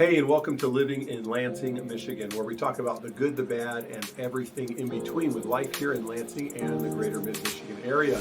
Hey, and welcome to Living in Lansing, Michigan, where we talk about the good, the bad, and everything in between with life here in Lansing and the greater Mid-Michigan area.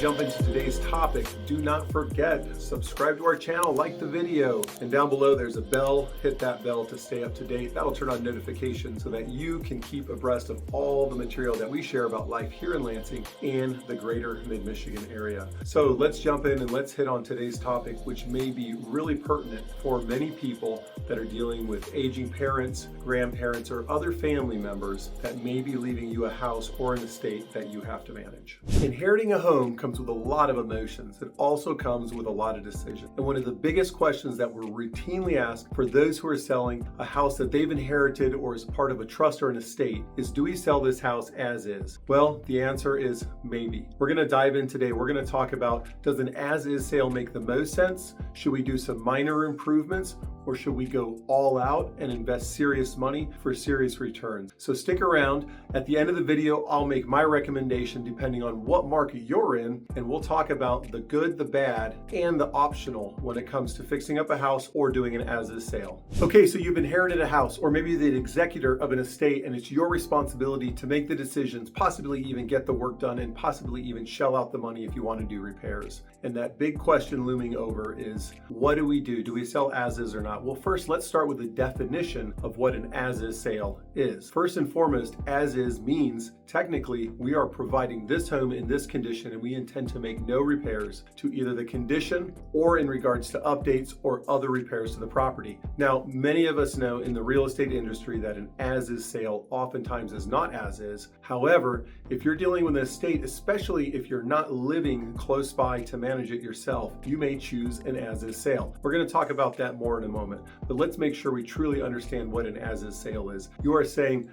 Jump into today's topic, do not forget, subscribe to our channel, like the video, and down below there's a bell. Hit that bell to stay up to date. That'll turn on notifications so that you can keep abreast of all the material that we share about life here in Lansing and the greater Mid-Michigan area. So let's jump in and let's hit on today's topic, which may be really pertinent for many people that are dealing with aging parents, grandparents, or other family members that may be leaving you a house or an estate that you have to manage. Inheriting a home comes with a lot of emotions. It also comes with a lot of decisions. And one of the biggest questions that we're routinely asked for those who are selling a house that they've inherited or is part of a trust or an estate is, do we sell this house as is? Well, the answer is maybe. We're going to dive in today. We're going to talk about, does an as-is sale make the most sense? Should we do some minor improvements? Or should we go all out and invest serious money for serious returns? So stick around. At the end of the video, I'll make my recommendation depending on what market you're in, and we'll talk about the good, the bad, and the optional when it comes to fixing up a house or doing an as-is sale. Okay, so you've inherited a house, or maybe the executor of an estate, and it's your responsibility to make the decisions, possibly even get the work done, and possibly even shell out the money if you want to do repairs. And that big question looming over is, what do we do? Do we sell as-is or not? Well, first, let's start with the definition of what an as-is sale is. First and foremost, as-is means technically we are providing this home in this condition and we intend to make no repairs to either the condition or in regards to updates or other repairs to the property. Now, many of us know in the real estate industry that an as-is sale oftentimes is not as-is. However, if you're dealing with an estate, especially if you're not living close by to manage it yourself, you may choose an as-is sale. We're going to talk about that more in a moment, but let's make sure we truly understand what an as-is sale is. You are saying,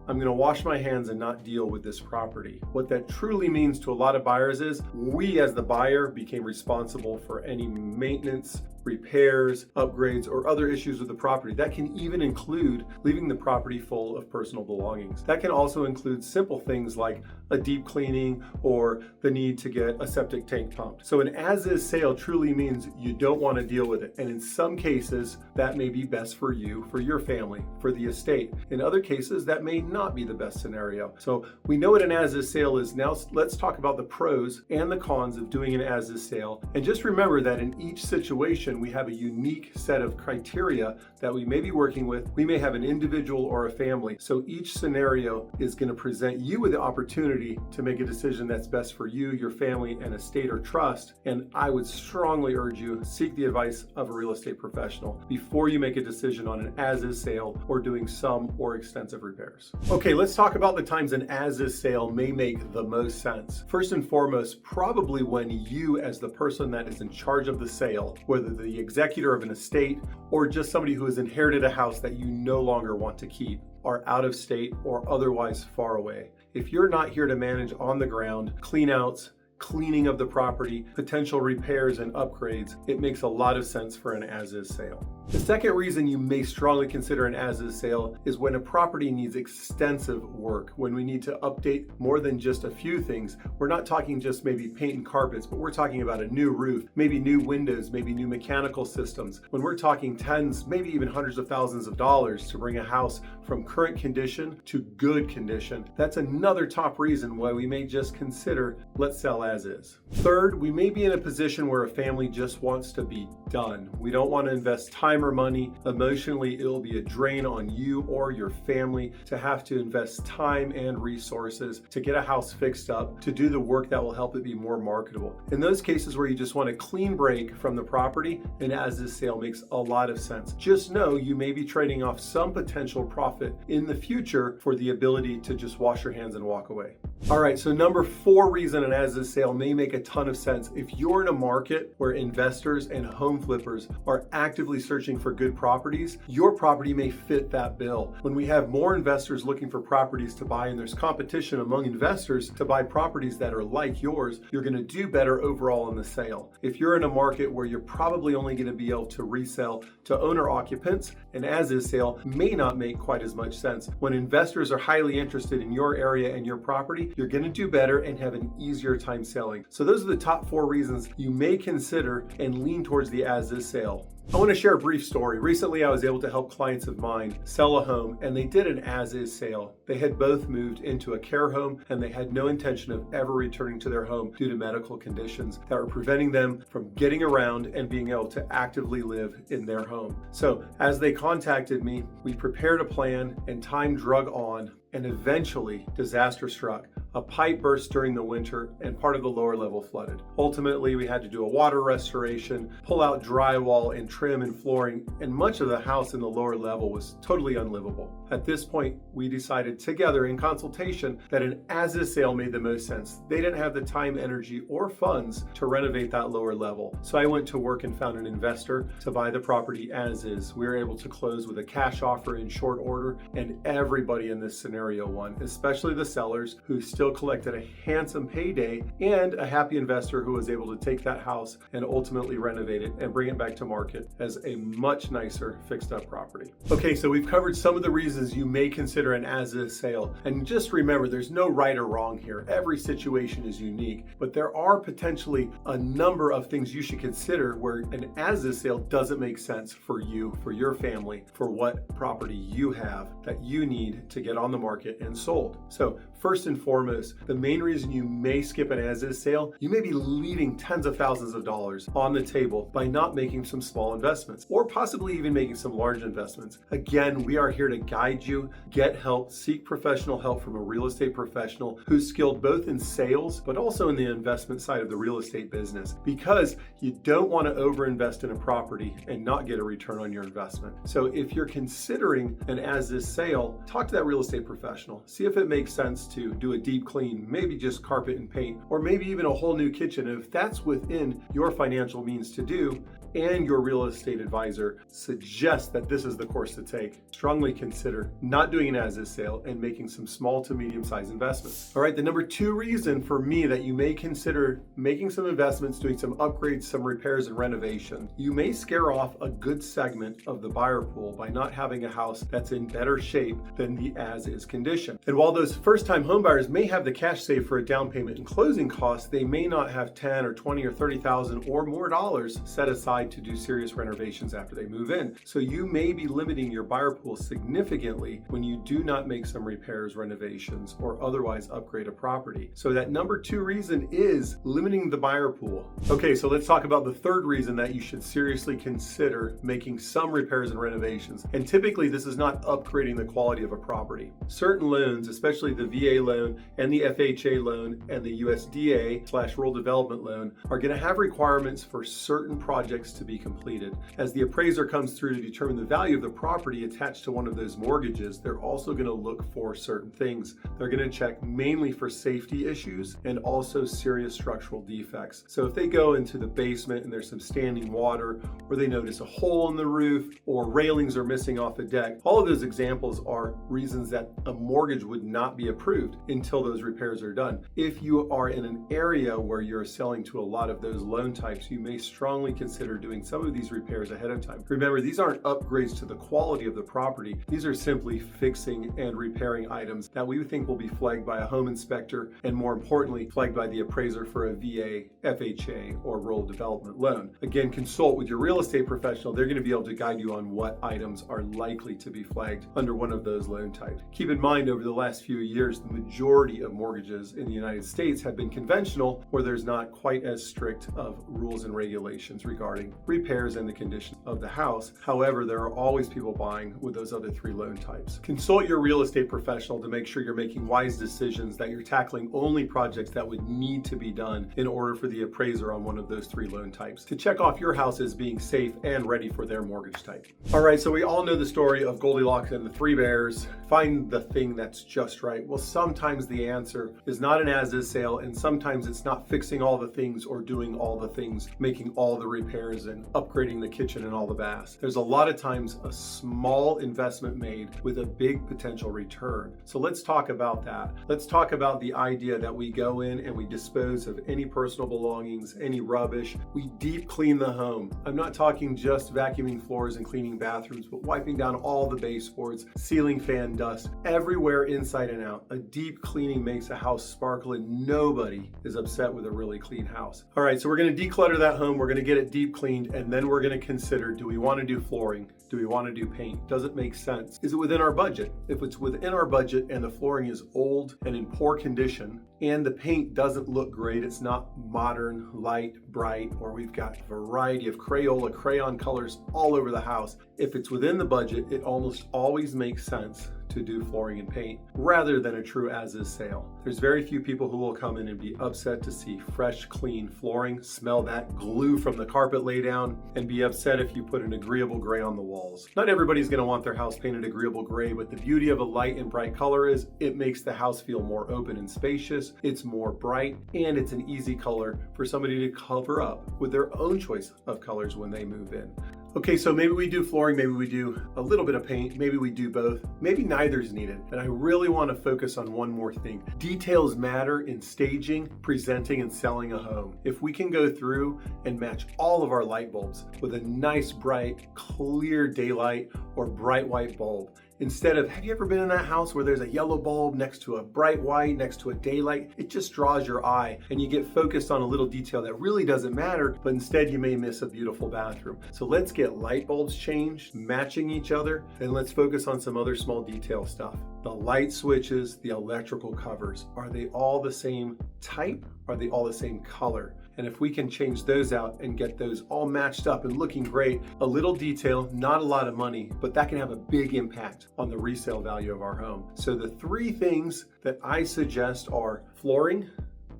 I'm going to wash my hands and not deal with this property. What that truly means to a lot of buyers is we as the buyer became responsible for any maintenance, repairs, upgrades, or other issues with the property. That can even include leaving the property full of personal belongings. That can also include simple things like a deep cleaning or the need to get a septic tank pumped. So an as-is sale truly means you don't want to deal with it. And in some cases, that may be best for you, for your family, for the estate. In other cases, that may not be the best scenario. So we know what an as-is sale is. Now let's talk about the pros and the cons of doing an as-is sale. And just remember that in each situation, we have a unique set of criteria that we may be working with. We may have an individual or a family. So each scenario is going to present you with the opportunity to make a decision that's best for you, your family, and estate or trust. And I would strongly urge you, seek the advice of a real estate professional before you make a decision on an as-is sale or doing some or extensive repairs. Okay, let's talk about the times an as-is sale may make the most sense. First and foremost, probably when you as the person that is in charge of the sale, whether the executor of an estate or just somebody who has inherited a house that you no longer want to keep, are out of state or otherwise far away. If you're not here to manage on the ground, clean outs, cleaning of the property, potential repairs and upgrades, it makes a lot of sense for an as-is sale. The second reason you may strongly consider an as-is sale is when a property needs extensive work, when we need to update more than just a few things. We're not talking just maybe paint and carpets, but we're talking about a new roof, maybe new windows, maybe new mechanical systems. When we're talking tens, maybe even hundreds of thousands of dollars to bring a house from current condition to good condition, that's another top reason why we may just consider, let's sell as is. Third, we may be in a position where a family just wants to be done. We don't want to invest time or money. Emotionally, it'll be a drain on you or your family to have to invest time and resources to get a house fixed up, to do the work that will help it be more marketable. In those cases where you just want a clean break from the property, an as-is sale makes a lot of sense. Just know you may be trading off some potential profit in the future for the ability to just wash your hands and walk away. All right, so number 4 reason an as-is sale may make a ton of sense. If you're in a market where investors and home flippers are actively searching for good properties, your property may fit that bill. When we have more investors looking for properties to buy and there's competition among investors to buy properties that are like yours, you're gonna do better overall in the sale. If you're in a market where you're probably only gonna be able to resell to owner occupants, an as-is sale may not make quite as much sense. When investors are highly interested in your area and your property, you're going to do better and have an easier time selling. So those are the top 4 reasons you may consider and lean towards the as-is sale. I want to share a brief story. Recently, I was able to help clients of mine sell a home, and they did an as-is sale. They had both moved into a care home, and they had no intention of ever returning to their home due to medical conditions that were preventing them from getting around and being able to actively live in their home. So as they contacted me, we prepared a plan, and time drug on, and eventually disaster struck. A pipe burst during the winter and part of the lower level flooded. Ultimately, we had to do a water restoration, pull out drywall and trim and flooring, and much of the house in the lower level was totally unlivable. At this point, we decided together in consultation that an as-is sale made the most sense. They didn't have the time, energy, or funds to renovate that lower level. So I went to work and found an investor to buy the property as is. We were able to close with a cash offer in short order, and everybody in this scenario won, especially the sellers who still collected a handsome payday, and a happy investor who was able to take that house and ultimately renovate it and bring it back to market as a much nicer fixed up property. Okay, so we've covered some of the reasons you may consider an as-is sale. And just remember, there's no right or wrong here. Every situation is unique, but there are potentially a number of things you should consider where an as-is sale doesn't make sense for you, for your family, for what property you have that you need to get on the market and sold. So first and foremost, the main reason you may skip an as-is sale, you may be leaving tens of thousands of dollars on the table by not making some small investments, or possibly even making some large investments. Again, we are here to guide you, get help, seek professional help from a real estate professional who's skilled both in sales, but also in the investment side of the real estate business, because you don't want to overinvest in a property and not get a return on your investment. So if you're considering an as-is sale, talk to that real estate professional. See if it makes sense to do a deep clean, maybe just carpet and paint, or maybe even a whole new kitchen. And if that's within your financial means to do, and your real estate advisor suggests that this is the course to take, strongly consider not doing an as-is sale and making some small to medium-sized investments. All right, the number 2 reason for me that you may consider making some investments, doing some upgrades, some repairs and renovation, you may scare off a good segment of the buyer pool by not having a house that's in better shape than the as-is condition. And while those first-time homebuyers may have the cash saved for a down payment and closing costs, they may not have 10 or 20 or 30,000 or more dollars set aside to do serious renovations after they move in. So you may be limiting your buyer pool significantly when you do not make some repairs, renovations, or otherwise upgrade a property. So that number 2 reason is limiting the buyer pool. Okay, so let's talk about the 3rd reason that you should seriously consider making some repairs and renovations. And typically this is not upgrading the quality of a property. Certain loans, especially the VA loan and the FHA loan and the USDA/rural development loan, are going to have requirements for certain projects to be completed. As the appraiser comes through to determine the value of the property attached to one of those mortgages, they're also going to look for certain things. They're going to check mainly for safety issues and also serious structural defects. So if they go into the basement and there's some standing water, or they notice a hole in the roof, or railings are missing off the deck, all of those examples are reasons that a mortgage would not be approved until those repairs are done. If you are in an area where you're selling to a lot of those loan types, you may strongly consider doing some of these repairs ahead of time. Remember, these aren't upgrades to the quality of the property. These are simply fixing and repairing items that we think will be flagged by a home inspector, and more importantly, flagged by the appraiser for a VA, FHA, or rural development loan. Again, consult with your real estate professional. They're going to be able to guide you on what items are likely to be flagged under one of those loan types. Keep in mind, over the last few years, the majority of mortgages in the United States have been conventional, where there's not quite as strict of rules and regulations regarding flooring, repairs, and the condition of the house. However, there are always people buying with those other 3 loan types. Consult your real estate professional to make sure you're making wise decisions, that you're tackling only projects that would need to be done in order for the appraiser on one of those 3 loan types to check off your house as being safe and ready for their mortgage type. All right, so we all know the story of Goldilocks and the 3 bears. Find the thing that's just right. Well, sometimes the answer is not an as-is sale, and sometimes it's not fixing all the things or doing all the things, making all the repairs and upgrading the kitchen and all the baths. There's a lot of times a small investment made with a big potential return. So let's talk about that. Let's talk about the idea that we go in and we dispose of any personal belongings, any rubbish. We deep clean the home. I'm not talking just vacuuming floors and cleaning bathrooms, but wiping down all the baseboards, ceiling fan dust, everywhere inside and out. A deep cleaning makes a house sparkle, and nobody is upset with a really clean house. All right, so we're going to declutter that home. We're going to get it deep cleaned, and then we're going to consider, do we want to do flooring? Do we want to do paint? Does it make sense? Is it within our budget? If it's within our budget and the flooring is old and in poor condition and the paint doesn't look great, it's not modern, light, bright, or we've got a variety of Crayola crayon colors all over the house, if it's within the budget, it almost always makes sense to do flooring and paint rather than a true as-is sale. There's very few people who will come in and be upset to see fresh, clean flooring, smell that glue from the carpet lay down, and be upset if you put an agreeable gray on the walls. Not everybody's gonna want their house painted agreeable gray, but the beauty of a light and bright color is it makes the house feel more open and spacious, it's more bright, and it's an easy color for somebody to cover up with their own choice of colors when they move in. Okay, so maybe we do flooring, maybe we do a little bit of paint, maybe we do both, maybe neither is needed. And I really want to focus on one more thing. Details matter in staging, presenting, and selling a home. If we can go through and match all of our light bulbs with a nice, bright, clear daylight or bright white bulb, instead of, have you ever been in that house where there's a yellow bulb next to a bright white, next to a daylight? It just draws your eye and you get focused on a little detail that really doesn't matter, but instead you may miss a beautiful bathroom. So let's get light bulbs changed, matching each other, and let's focus on some other small detail stuff. The light switches, the electrical covers, are they all the same type? Are they all the same color? And if we can change those out and get those all matched up and looking great, a little detail, not a lot of money, but that can have a big impact on the resale value of our home. So the 3 things that I suggest are flooring,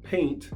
paint,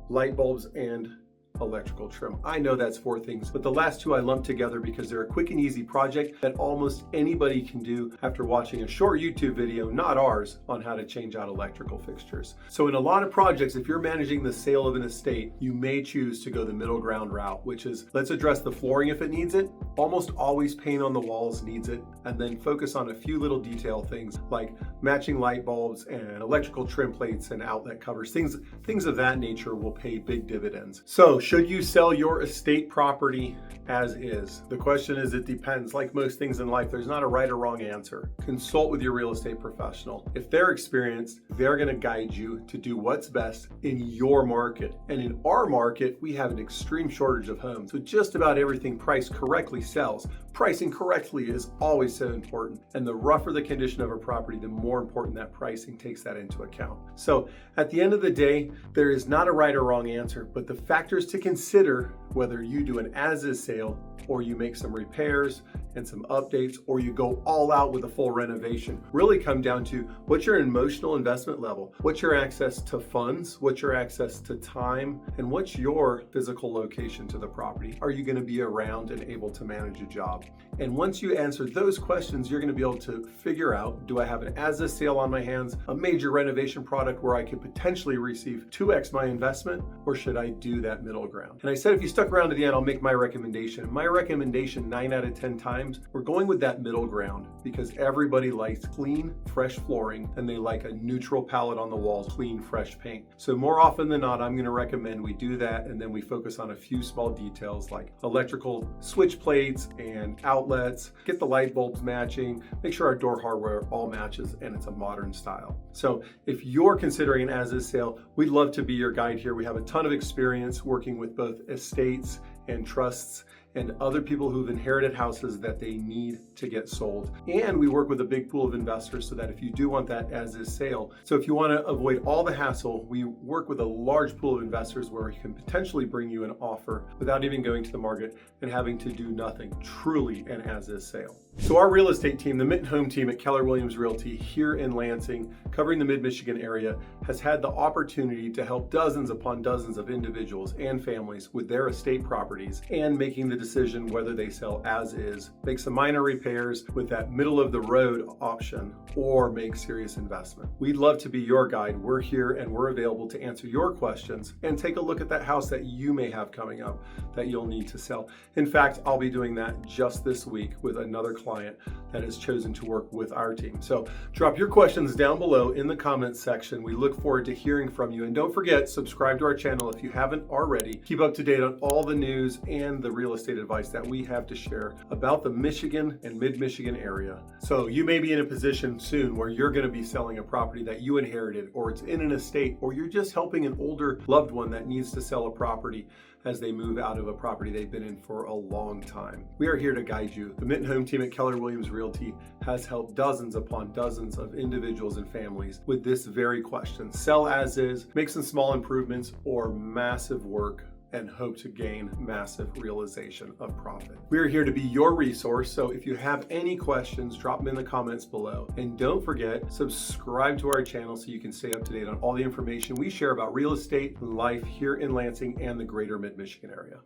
light bulbs, and electrical trim. I know that's 4 things, but the last 2 I lumped together because they're a quick and easy project that almost anybody can do after watching a short YouTube video, not ours, on how to change out electrical fixtures. So in a lot of projects, if you're managing the sale of an estate, you may choose to go the middle ground route, which is let's address the flooring if it needs it. Almost always paint on the walls needs it, and then focus on a few little detail things like matching light bulbs and electrical trim plates and outlet covers. Things of that nature will pay big dividends. So should you sell your estate property as is? The question is, it depends. Like most things in life, there's not a right or wrong answer. Consult with your real estate professional. If they're experienced, they're going to guide you to do what's best in your market. And in our market, we have an extreme shortage of homes. So just about everything priced correctly sells. Pricing correctly is always so important. And the rougher the condition of a property, the more important that pricing takes that into account. So at the end of the day, there is not a right or wrong answer, but the factors to consider whether you do an as-is sale or you make some repairs and some updates, or you go all out with a full renovation, really come down to what's your emotional investment level, what's your access to funds, what's your access to time, and what's your physical location to the property. Are you going to be around and able to manage a job? And once you answer those questions, you're going to be able to figure out, do I have an as-is sale on my hands, a major renovation product where I could potentially receive 2x my investment, or should I do that middle ground? And I said if you stuck around to the end, I'll make my recommendation. My recommendation 9 out of 10 times, we're going with that middle ground because everybody likes clean, fresh flooring, and they like a neutral palette on the walls, clean, fresh paint. So more often than not, I'm going to recommend we do that, and then we focus on a few small details like electrical switch plates and outlets, get the light bulbs matching, make sure our door hardware all matches, and it's a modern style. So if you're considering an as-is sale, we'd love to be your guide here. We have a ton of experience working with both estates and trusts, and other people who've inherited houses that they need to get sold. And we work with a big pool of investors so that if you do want that as is sale. So if you want to avoid all the hassle, we work with a large pool of investors where we can potentially bring you an offer without even going to the market and having to do nothing, truly an as is sale. So our real estate team, the Mitten Home team at Keller Williams Realty here in Lansing, covering the mid-Michigan area, has had the opportunity to help dozens upon dozens of individuals and families with their estate properties and making the decision whether they sell as is, make some minor repairs with that middle of the road option, or make serious investment. We'd love to be your guide. We're here and we're available to answer your questions and take a look at that house that you may have coming up that you'll need to sell. In fact, I'll be doing that just this week with another client that has chosen to work with our team. So drop your questions down below in the comments section. We look forward to hearing from you. And don't forget, subscribe to our channel if you haven't already. Keep up to date on all the news and the real estate advice that we have to share about the Michigan and mid-Michigan area. So you may be in a position soon where you're going to be selling a property that you inherited, or it's in an estate, or you're just helping an older loved one that needs to sell a property as they move out of a property they've been in for a long time. We are here to guide you. The Mitten Home team at Keller Williams Realty has helped dozens upon dozens of individuals and families with this very question. Sell as is, make some small improvements, or massive work and hope to gain massive realization of profit. We're here to be your resource, so if you have any questions, drop them in the comments below. And don't forget, subscribe to our channel so you can stay up to date on all the information we share about real estate and life here in Lansing and the greater mid-Michigan area.